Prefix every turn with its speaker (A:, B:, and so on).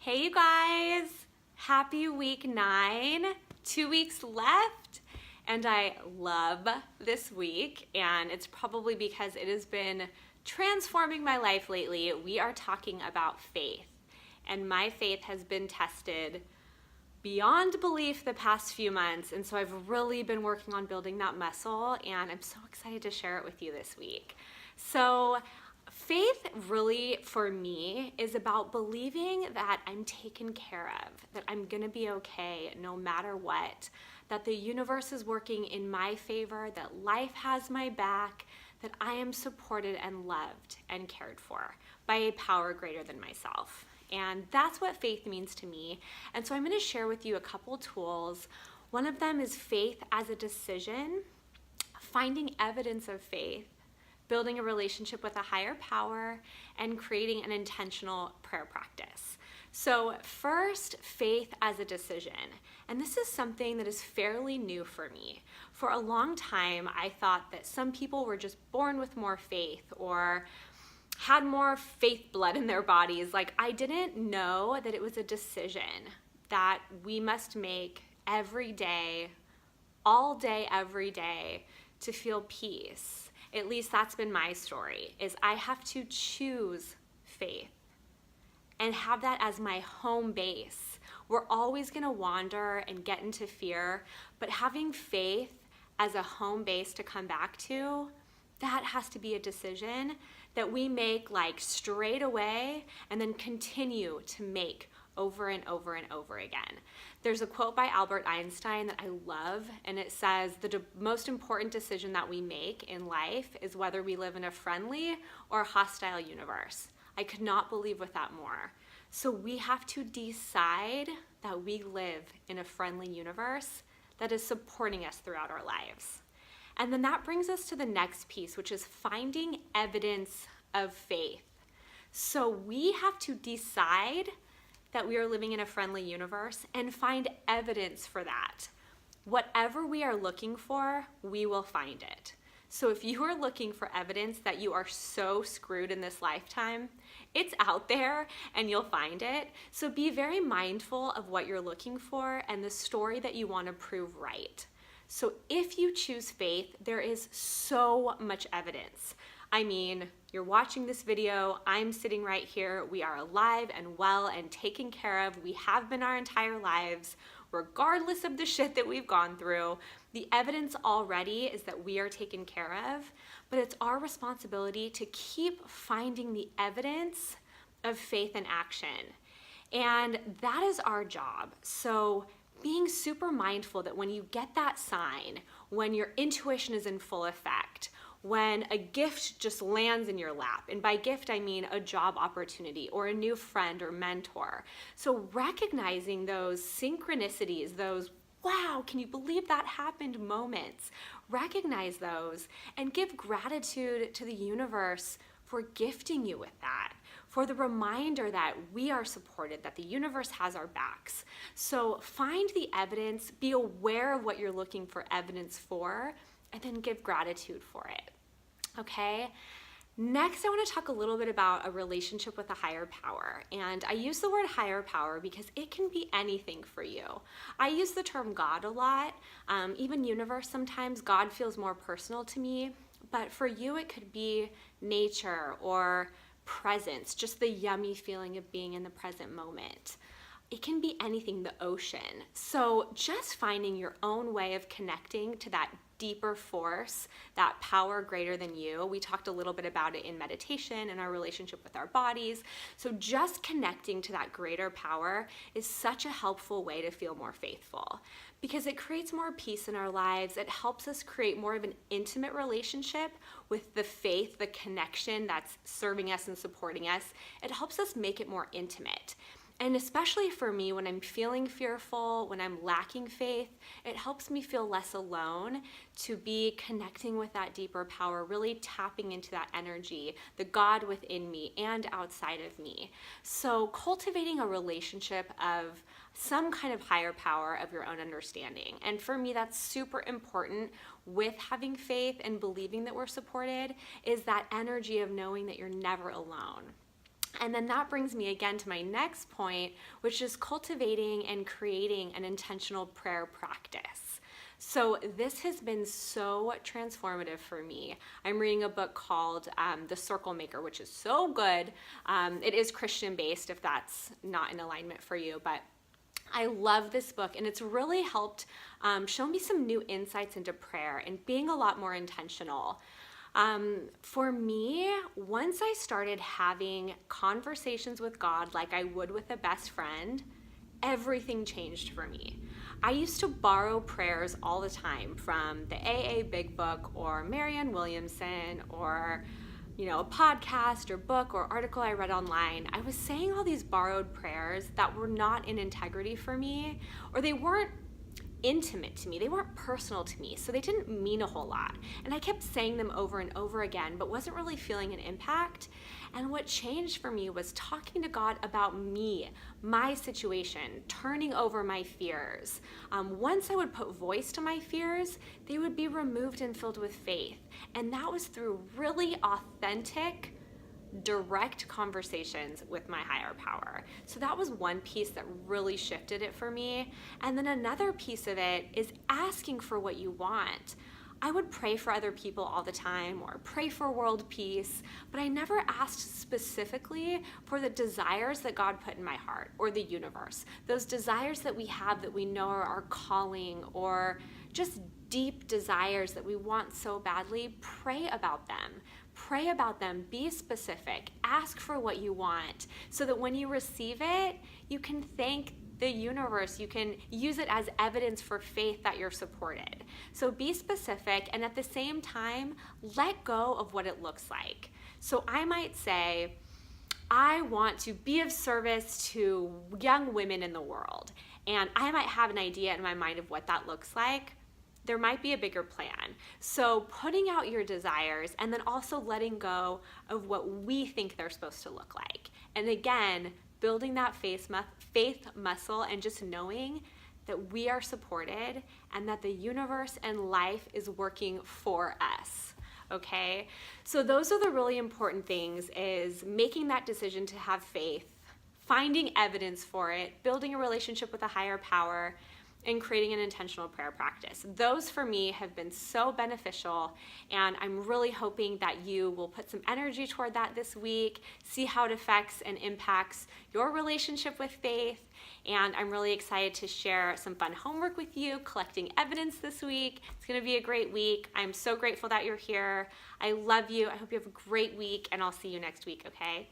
A: Hey you guys, happy week 9, 2 weeks left, and I love this week, and it's probably because it has been transforming my life lately. We are talking about faith, and my faith has been tested beyond belief the past few months, and so I've really been working on building that muscle, and I'm so excited to share it with you this week. So faith really, for me, is about believing that I'm taken care of, that I'm gonna be okay no matter what, that the universe is working in my favor, that life has my back, that I am supported and loved and cared for by a power greater than myself. And that's what faith means to me. And so I'm gonna share with you a couple tools. One of them is faith as a decision, finding evidence of faith, building a relationship with a higher power, and creating an intentional prayer practice. So first, faith as a decision. And this is something that is fairly new for me. For a long time, I thought that some people were just born with more faith or had more faith blood in their bodies. Like, I didn't know that it was a decision that we must make every day, all day, every day, to feel peace. At least that's been my story, is I have to choose faith and have that as my home base. We're always gonna wander and get into fear, but having faith as a home base to come back to, that has to be a decision that we make like straight away and then continue to make over and over and over again. There's a quote by Albert Einstein that I love, and it says, the most important decision that we make in life is whether we live in a friendly or a hostile universe. I could not believe with that more. So we have to decide that we live in a friendly universe that is supporting us throughout our lives. And then that brings us to the next piece, which is finding evidence of faith. So we have to decide that we are living in a friendly universe and find evidence for that. Whatever we are looking for, we will find it. So if you are looking for evidence that you are so screwed in this lifetime, it's out there and you'll find it. So be very mindful of what you're looking for and the story that you want to prove right. So if you choose faith, there is so much evidence. I mean, you're watching this video, I'm sitting right here, we are alive and well and taken care of. We have been our entire lives, regardless of the shit that we've gone through. The evidence already is that we are taken care of, but it's our responsibility to keep finding the evidence of faith and action. And that is our job. So being super mindful that when you get that sign, when your intuition is in full effect, when a gift just lands in your lap, and by gift I mean a job opportunity or a new friend or mentor. So recognizing those synchronicities, those wow, can you believe that happened moments, recognize those and give gratitude to the universe for gifting you with that, for the reminder that we are supported, that the universe has our backs. So find the evidence, be aware of what you're looking for evidence for, and then give gratitude for it, okay? Next, I want to talk a little bit about a relationship with a higher power. And I use the word higher power because it can be anything for you. I use the term God a lot, even universe sometimes. God feels more personal to me, but for you it could be nature or presence, just the yummy feeling of being in the present moment. It can be anything, the ocean. So just finding your own way of connecting to that deeper force, that power greater than you. We talked a little bit about it in meditation and our relationship with our bodies. So just connecting to that greater power is such a helpful way to feel more faithful because it creates more peace in our lives. It helps us create more of an intimate relationship with the faith, the connection that's serving us and supporting us. It helps us make it more intimate. And especially for me, when I'm feeling fearful, when I'm lacking faith, it helps me feel less alone to be connecting with that deeper power, really tapping into that energy, the God within me and outside of me. So cultivating a relationship of some kind of higher power of your own understanding. And for me, that's super important with having faith and believing that we're supported, is that energy of knowing that you're never alone. And then that brings me again to my next point, which is cultivating and creating an intentional prayer practice. So this has been so transformative for me. I'm reading a book called The Circle Maker, which is so good. It is Christian based if that's not in alignment for you, but I love this book, and it's really helped show me some new insights into prayer and being a lot more intentional. For me, once I started having conversations with God like I would with a best friend, everything changed for me. I used to borrow prayers all the time from the AA Big Book or Marianne Williamson or a podcast or book or article I read online. I was saying all these borrowed prayers that were not in integrity for me, or they weren't intimate to me. They weren't personal to me, so they didn't mean a whole lot. And I kept saying them over and over again, but wasn't really feeling an impact. And what changed for me was talking to God about me, my situation, turning over my fears. Once I would put voice to my fears, they would be removed and filled with faith. And that was through really authentic, direct conversations with my higher power. So that was one piece that really shifted it for me. And then another piece of it is asking for what you want. I would pray for other people all the time or pray for world peace, but I never asked specifically for the desires that God put in my heart or the universe. Those desires that we have that we know are our calling, or just deep desires that we want so badly. Pray about them. Pray about them, be specific, ask for what you want so that when you receive it, you can thank the universe. You can use it as evidence for faith that you're supported. So be specific, and at the same time, let go of what it looks like. So I might say, I want to be of service to young women in the world, and I might have an idea in my mind of what that looks like. There might be a bigger plan. So putting out your desires and then also letting go of what we think they're supposed to look like. And again, building that faith muscle and just knowing that we are supported and that the universe and life is working for us. Okay? So those are the really important things, is making that decision to have faith, finding evidence for it, building a relationship with a higher power, and creating an intentional prayer practice. Those for me have been so beneficial, and I'm really hoping that you will put some energy toward that this week, see how it affects and impacts your relationship with faith. And I'm really excited to share some fun homework with you, collecting evidence this week. It's gonna be a great week. I'm so grateful that you're here. I love you. I hope you have a great week, and I'll see you next week, okay?